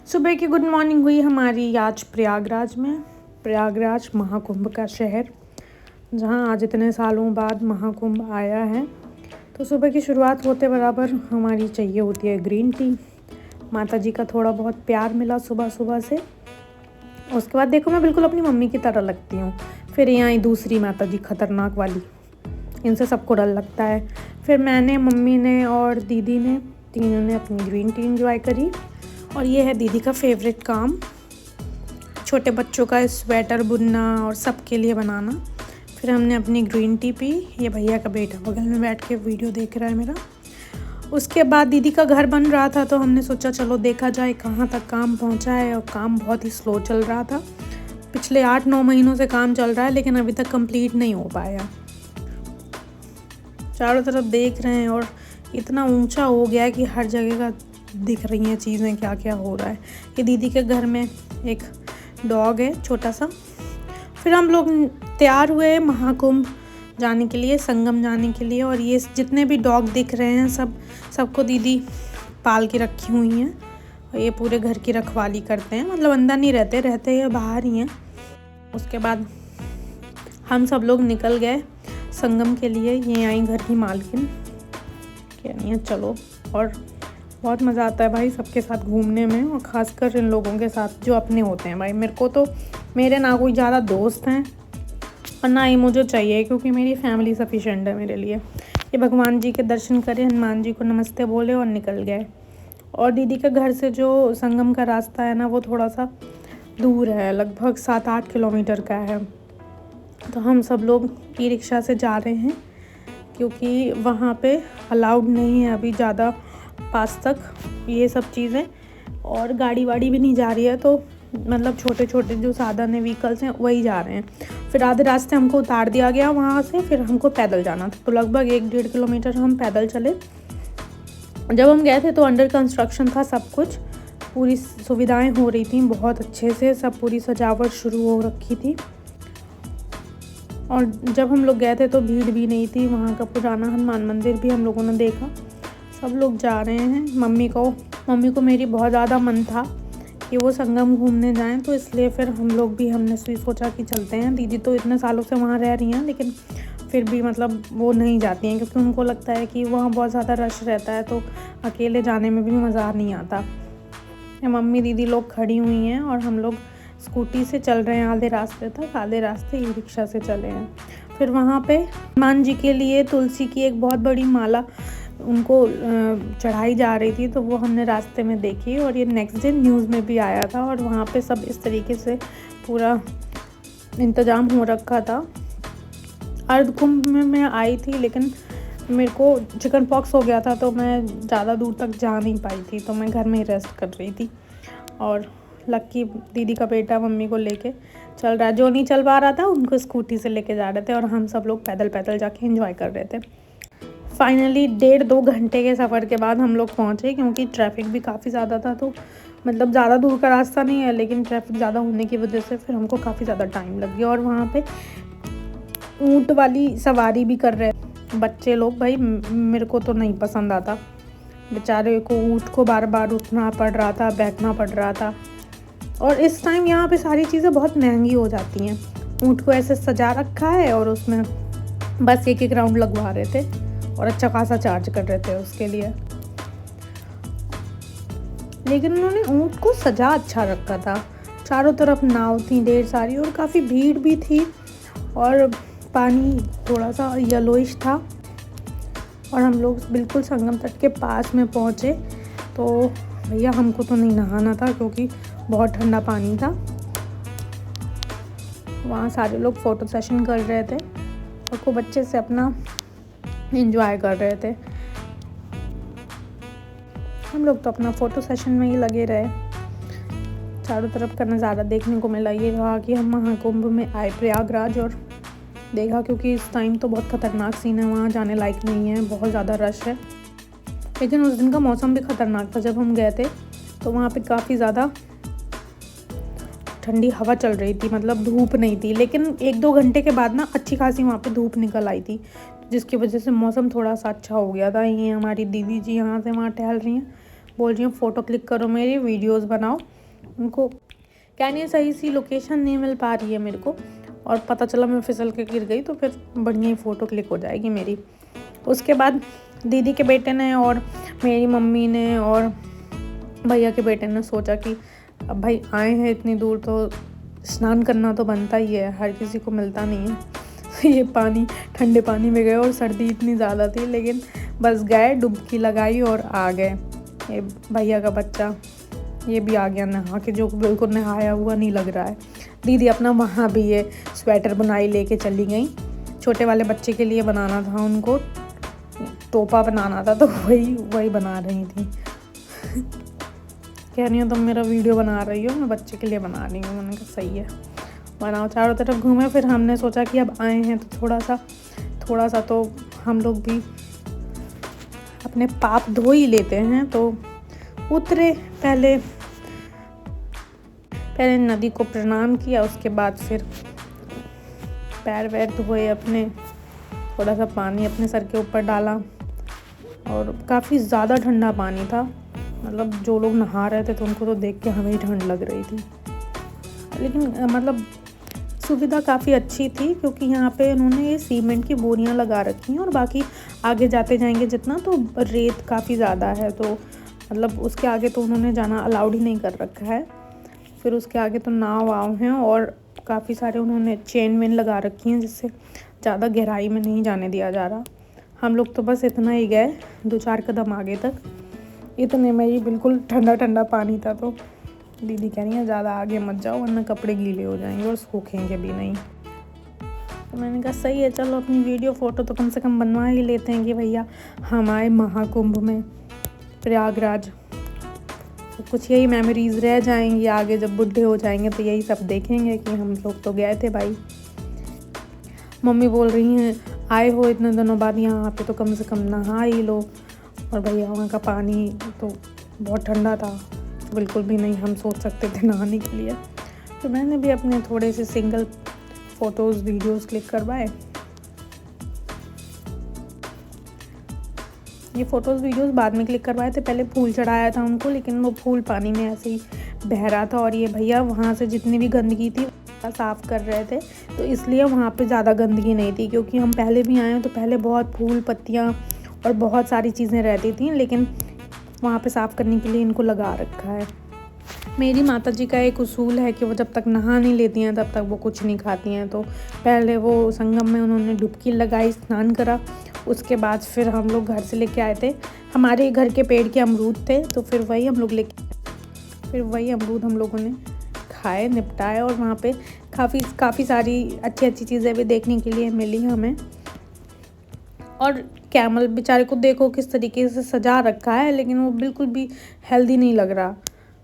सुबह की good morning हुई हमारी आज प्रयागराज में। प्रयागराज महाकुंभ का शहर, जहां आज इतने सालों बाद महाकुंभ आया है। तो सुबह की शुरुआत होते बराबर हमारी चाहिए होती है ग्रीन टी। माता जी का थोड़ा बहुत प्यार मिला सुबह सुबह से। उसके बाद देखो मैं बिल्कुल अपनी मम्मी की तरह लगती हूँ। फिर यहाँ आई दूसरी माता जी खतरनाक वाली, इनसे सबको डर लगता है। फिर मैंने, मम्मी ने और दीदी ने, तीनों ने अपनी ग्रीन टी एंजॉय करी। और ये है दीदी का फेवरेट काम, छोटे बच्चों का स्वेटर बुनना और सबके लिए बनाना। फिर हमने अपनी ग्रीन टी पी। ये भैया का बेटा बगल में बैठ के वीडियो देख रहा है मेरा। उसके बाद दीदी का घर बन रहा था, तो हमने सोचा चलो देखा जाए कहाँ तक काम पहुँचा है। और काम बहुत ही स्लो चल रहा था। पिछले 8-9 महीनों से काम चल रहा है, लेकिन अभी तक कंप्लीट नहीं हो पाया। चारों तरफ देख रहे हैं और इतना ऊंचा हो गया है कि हर जगह का दिख रही हैं चीज़ें, क्या क्या हो रहा है। ये दीदी के घर में एक डॉग है छोटा सा। फिर हम लोग तैयार हुए महाकुंभ जाने के लिए, संगम जाने के लिए। और ये जितने भी डॉग दिख रहे हैं सबको दीदी पाल के रखी हुई हैं। और ये पूरे घर की रखवाली करते हैं, मतलब अंदर नहीं रहते ये बाहर ही हैं। उसके बाद हम सब लोग निकल गए संगम के लिए। ये आई घर की मालकिन, कह रही है चलो। और बहुत मज़ा आता है भाई सबके साथ घूमने में, और ख़ासकर इन लोगों के साथ जो अपने होते हैं। भाई मेरे ना कोई ज़्यादा दोस्त हैं और ना ही मुझे चाहिए, क्योंकि मेरी फैमिली सफिशेंट है मेरे लिए। ये भगवान जी के दर्शन करे, हनुमान जी को नमस्ते बोले और निकल गए। और दीदी के घर से जो संगम का रास्ता है ना, वो थोड़ा सा दूर है, लगभग 7-8 किलोमीटर का है। तो हम सब लोग ई रिक्शा से जा रहे हैं, क्योंकि वहाँ पे अलाउड नहीं है अभी ज़्यादा पास तक ये सब चीज़ें। और गाड़ी वाड़ी भी नहीं जा रही है, तो मतलब छोटे छोटे जो साधन है, व्हीकल्स हैं, वही जा रहे हैं। फिर आधे रास्ते हमको उतार दिया गया वहाँ से। फिर हमको पैदल जाना था, तो लगभग 1-1.5 किलोमीटर हम पैदल चले। जब हम गए थे तो अंडर कंस्ट्रक्शन था सब कुछ, पूरी सुविधाएं हो रही थी बहुत अच्छे से, सब पूरी सजावट शुरू हो रखी थी। और जब हम लोग गए थे तो भीड़ भी नहीं थी। वहाँ का पुराना हनुमान मंदिर भी हम लोगों ने देखा। सब लोग जा रहे हैं। मम्मी को मेरी बहुत ज़्यादा मन था कि वो संगम घूमने जाएं, तो इसलिए फिर हमने सोचा कि चलते हैं। दीदी तो इतने सालों से वहाँ रह रही हैं, लेकिन फिर भी मतलब वो नहीं जाती हैं, क्योंकि उनको लगता है कि वहाँ बहुत ज़्यादा रश रहता है, तो अकेले जाने में भी मज़ा नहीं आता। मम्मी दीदी लोग खड़ी हुई हैं और हम लोग स्कूटी से चल रहे हैं आधे रास्ते तक। आधे रास्ते ई रिक्शा से चले हैं। फिर वहाँ पे हनुमान जी के लिए तुलसी की एक बहुत बड़ी माला उनको चढ़ाई जा रही थी, तो वो हमने रास्ते में देखी। और ये नेक्स्ट डे न्यूज़ में भी आया था। और वहाँ पे सब इस तरीके से पूरा इंतज़ाम हो रखा था। अर्धकुंभ में मैं आई थी, लेकिन मेरे को चिकन पॉक्स हो गया था, तो मैं ज़्यादा दूर तक जा नहीं पाई थी, तो मैं घर में ही रेस्ट कर रही थी। और लक्की दीदी का बेटा मम्मी को लेके चल रहा है, जो नहीं चल पा रहा था उनको स्कूटी से लेके जा रहे थे, और हम सब लोग पैदल पैदल जाके एंजॉय कर रहे थे। फाइनली 1.5-2 घंटे के सफ़र के बाद हम लोग पहुँचे, क्योंकि ट्रैफिक भी काफ़ी ज़्यादा था। तो मतलब ज़्यादा दूर का रास्ता नहीं है, लेकिन ट्रैफिक ज़्यादा होने की वजह से फिर हमको काफ़ी ज़्यादा टाइम लग गया। और वहाँ पे ऊँट वाली सवारी भी कर रहे बच्चे लोग। भाई मेरे को तो नहीं पसंद आता, बेचारे को ऊँट को बार बार उठना पड़ रहा था, बैठना पड़ रहा था। और इस टाइम यहाँ पे सारी चीज़ें बहुत महंगी हो जाती हैं। ऊँट को ऐसे सजा रखा है और उसमें बस 1-1 राउंड लगवा रहे थे, और अच्छा खासा चार्ज कर रहे थे उसके लिए। लेकिन उन्होंने ऊँट को सजा अच्छा रखा था। चारों तरफ नाव थी ढेर सारी, और काफ़ी भीड़ भी थी, और पानी थोड़ा सा येलोइश था। और हम लोग बिल्कुल संगम तट के पास में पहुँचे, तो भैया हमको तो नहीं नहाना था, क्योंकि बहुत ठंडा पानी था। वहाँ सारे लोग फ़ोटो सेशन कर रहे थे, और खूब अच्छे से अपना एंजॉय कर रहे थे। हम लोग तो अपना फ़ोटो सेशन में ही लगे रहे। चारों तरफ का नज़ारा देखने को मिला। ये रहा कि हम महाकुंभ में आए प्रयागराज, और देखा, क्योंकि इस टाइम तो बहुत ख़तरनाक सीन है, वहाँ जाने लायक नहीं है, बहुत ज़्यादा रश है। लेकिन उस दिन का मौसम भी ख़तरनाक था। जब हम गए थे तो वहाँ पे काफ़ी ज़्यादा ठंडी हवा चल रही थी, मतलब धूप नहीं थी। लेकिन 1-2 घंटे के बाद ना अच्छी खासी वहाँ पे धूप निकल आई थी, जिसकी वजह से मौसम थोड़ा सा अच्छा हो गया था। ये हमारी दीदी जी यहाँ से वहाँ टहल रही हैं, बोल रही हूँ फ़ोटो क्लिक करो, मेरी वीडियोस बनाओ। उनको क्या नहीं, सही सी लोकेशन नहीं मिल पा रही है मेरे को, और पता चला मैं फिसल के गिर गई तो फिर बढ़िया ही फ़ोटो क्लिक हो जाएगी मेरी। उसके बाद दीदी के बेटे ने और मेरी मम्मी ने और भैया के बेटे ने सोचा कि अब भाई आए हैं इतनी दूर तो स्नान करना तो बनता ही है, हर किसी को मिलता नहीं है। ये पानी, ठंडे पानी में गए और सर्दी इतनी ज़्यादा थी, लेकिन बस गए, डुबकी लगाई और आ गए। ये भैया का बच्चा ये भी आ गया नहा के, जो बिल्कुल नहाया हुआ नहीं लग रहा है। दीदी अपना वहाँ भी ये स्वेटर बुनाई लेके चली गई। छोटे वाले बच्चे के लिए बनाना था उनको, टोपा बनाना था, तो वही बना रही थी। कह रही हूँ तुम मेरा वीडियो बना रही हो, मैं बच्चे के लिए बना रही हूँ। मैंने कहा सही है, बनाओ। चारों तरफ घूमे, फिर हमने सोचा कि अब आए हैं तो थोड़ा सा तो हम लोग भी अपने पाप धो ही लेते हैं। तो उतरे, पहले नदी को प्रणाम किया, उसके बाद फिर पैर वैर धोए अपने, थोड़ा सा पानी अपने सर के ऊपर डाला, और काफ़ी ज़्यादा ठंडा पानी था। मतलब जो लोग नहा रहे थे तो उनको तो देख के हमें ही ठंड लग रही थी, लेकिन मतलब सुविधा काफ़ी अच्छी थी, क्योंकि यहाँ पे उन्होंने ये सीमेंट की बोरियाँ लगा रखी हैं, और बाकी आगे जाते जाएंगे जितना तो रेत काफ़ी ज़्यादा है, तो मतलब उसके आगे तो उन्होंने जाना अलाउड ही नहीं कर रखा है। फिर उसके आगे तो नाव वाव हैं, और काफ़ी सारे उन्होंने चेन वेन लगा रखी हैं, जिससे ज़्यादा गहराई में नहीं जाने दिया जा रहा। हम लोग तो बस इतना ही गए, 2-4 कदम आगे तक, इतने में ही बिल्कुल ठंडा ठंडा पानी था। तो दीदी कह रही है ज़्यादा आगे मत जाओ वरना कपड़े गीले हो जाएंगे और सूखेंगे भी नहीं। तो मैंने कहा सही है, चलो अपनी वीडियो फ़ोटो तो कम से कम बनवा ही लेते हैं कि भैया हम आए महाकुंभ में, प्रयागराज। तो कुछ यही मेमोरीज़ रह जाएंगी, आगे जब बुढ़े हो जाएंगे तो यही सब देखेंगे कि हम लोग तो गए थे भाई। मम्मी बोल रही हैं आए हो इतने दिनों बाद यहाँ पे तो कम से कम नहा ही लो, और भैया वहाँ का पानी तो बहुत ठंडा था, बिल्कुल भी नहीं हम सोच सकते थे नहाने के लिए। तो मैंने भी अपने थोड़े से सिंगल फ़ोटोज़ वीडियोज़ क्लिक करवाए। ये फ़ोटोज़ वीडियोज़ बाद में क्लिक करवाए थे, पहले फूल चढ़ाया था उनको, लेकिन वो फूल पानी में ऐसे ही बह रहा था, और ये भैया वहाँ से जितनी भी गंदगी थी साफ़ कर रहे थे, तो इसलिए वहाँ पे ज़्यादा गंदगी नहीं थी। क्योंकि हम पहले भी आए हैं तो पहले बहुत फूल पत्तियाँ और बहुत सारी चीज़ें रहती थी, लेकिन वहाँ पे साफ़ करने के लिए इनको लगा रखा है। मेरी माताजी का एक उसूल है कि वो जब तक नहा नहीं लेती हैं तब तक वो कुछ नहीं खाती हैं। तो पहले वो संगम में उन्होंने डुबकी लगाई, स्नान करा, उसके बाद फिर हम लोग घर से लेके आए थे, हमारे घर के पेड़ के अमरूद थे, तो फिर वही अमरूद हम लोगों ने खाए, निपटाए, और वहाँ पे काफ़ी सारी अच्छी चीज़ें भी देखने के लिए मिली हमें। और कैमल बेचारे को देखो किस तरीके से सजा रखा है, लेकिन वो बिल्कुल भी हेल्दी नहीं लग रहा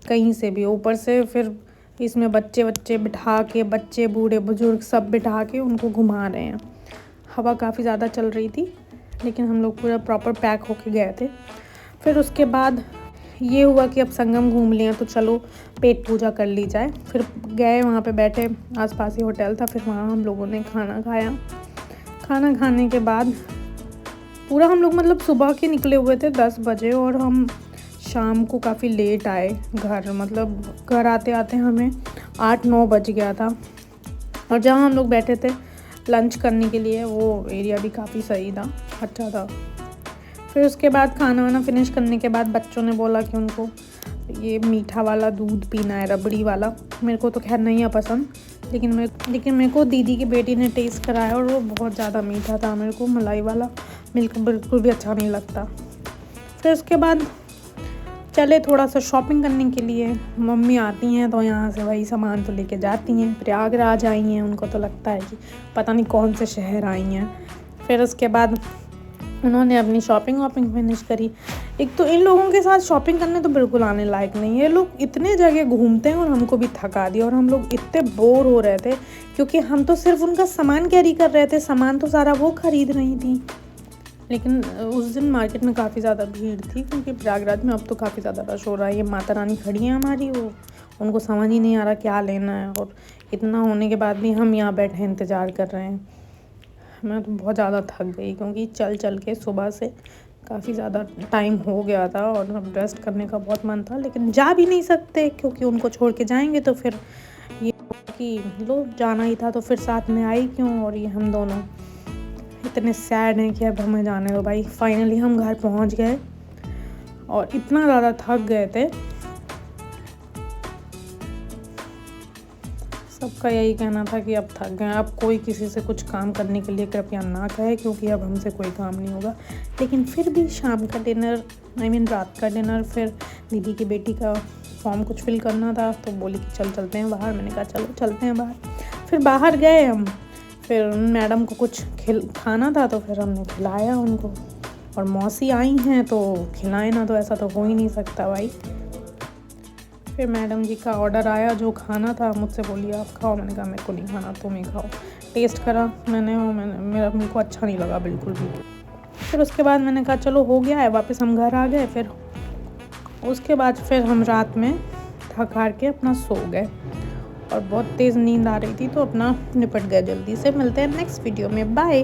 कहीं से भी। ऊपर से फिर इसमें बच्चे बिठा के, बच्चे बूढ़े बुजुर्ग सब बिठा के उनको घुमा रहे हैं। हवा काफ़ी ज़्यादा चल रही थी, लेकिन हम लोग पूरा प्रॉपर पैक होके गए थे। फिर उसके बाद ये हुआ कि अब संगम घूम लिया तो चलो पेट पूजा कर ली जाए। फिर गए वहाँ पे बैठे, आसपास ही होटल था, फिर वहाँ हम लोगों ने खाना खाया। खाना खाने के बाद पूरा हम लोग मतलब सुबह के निकले हुए थे 10 बजे, और हम शाम को काफ़ी लेट आए घर। मतलब घर आते आते हमें 8-9 बज गया था। और जहाँ हम लोग बैठे थे लंच करने के लिए वो एरिया भी काफ़ी सही था, अच्छा था। फिर उसके बाद खाना वाना फिनिश करने के बाद बच्चों ने बोला कि उनको ये मीठा वाला दूध पीना है, रबड़ी वाला। मेरे को तो खैर नहीं है पसंद, लेकिन मेरे को दीदी की बेटी ने टेस्ट कराया और वो बहुत ज़्यादा मीठा था। मेरे को मलाई वाला मिल्क बिल्कुल भी अच्छा नहीं लगता। फिर उसके बाद चले थोड़ा सा शॉपिंग करने के लिए। मम्मी आती हैं तो यहाँ से वही सामान तो लेके जाती हैं। प्रयागराज आई हैं, उनको तो लगता है कि पता नहीं कौन से शहर आई हैं। फिर उसके बाद उन्होंने अपनी शॉपिंग फिनिश करी। एक तो इन लोगों के साथ शॉपिंग करने तो बिल्कुल आने लायक नहीं है। ये लोग इतने जगह घूमते हैं और हमको भी थका दिया, और हम लोग इतने बोर हो रहे थे क्योंकि हम तो सिर्फ उनका सामान कैरी कर रहे थे, सामान तो सारा वो खरीद रही थी। लेकिन उस दिन मार्केट में काफ़ी ज़्यादा भीड़ थी, क्योंकि प्रयागराज में अब तो काफ़ी ज़्यादा रश हो रहा है। ये माता रानी खड़ी हैं हमारी, वो उनको समझ ही नहीं आ रहा क्या लेना है, और इतना होने के बाद भी हम यहाँ बैठे इंतज़ार कर रहे हैं। मैं तो बहुत ज़्यादा थक गई, क्योंकि चल के सुबह से काफ़ी ज़्यादा टाइम हो गया था और अब रेस्ट करने का बहुत मन था, लेकिन जा भी नहीं सकते क्योंकि उनको छोड़ के जाएंगे तो फिर ये कि लो जाना ही था तो फिर साथ में आई क्यों। और ये हम दोनों इतने सैड हैं कि अब हमें जाने दो भाई। फाइनली हम घर पहुंच गए और इतना ज़्यादा थक गए थे। सबका यही कहना था कि अब थक गए, अब कोई किसी से कुछ काम करने के लिए कृपया ना कहे क्योंकि अब हमसे कोई काम नहीं होगा। लेकिन फिर भी शाम का डिनर रात का डिनर, फिर दीदी की बेटी का फॉर्म कुछ फिल करना था तो बोली कि चलते हैं बाहर। मैंने कहा चलो चलते हैं बाहर। फिर बाहर गए हम, फिर मैडम को कुछ खाना था तो फिर हमने खिलाया उनको। और मौसी आई हैं तो खिलाए ना, तो ऐसा तो हो ही नहीं सकता भाई। फिर मैडम जी का ऑर्डर आया, जो खाना था मुझसे बोली आप खाओ। मैंने कहा मेरे को नहीं खाना, तुम ही खाओ। टेस्ट करा मेरे को अच्छा नहीं लगा बिल्कुल भी। फिर उसके बाद मैंने कहा चलो हो गया है, वापस हम घर आ गए। फिर उसके बाद फिर हम रात में थक हार के अपना सो गए और बहुत तेज़ नींद आ रही थी तो अपना निपट गए जल्दी से। मिलते हैं नेक्स्ट वीडियो में, बाय।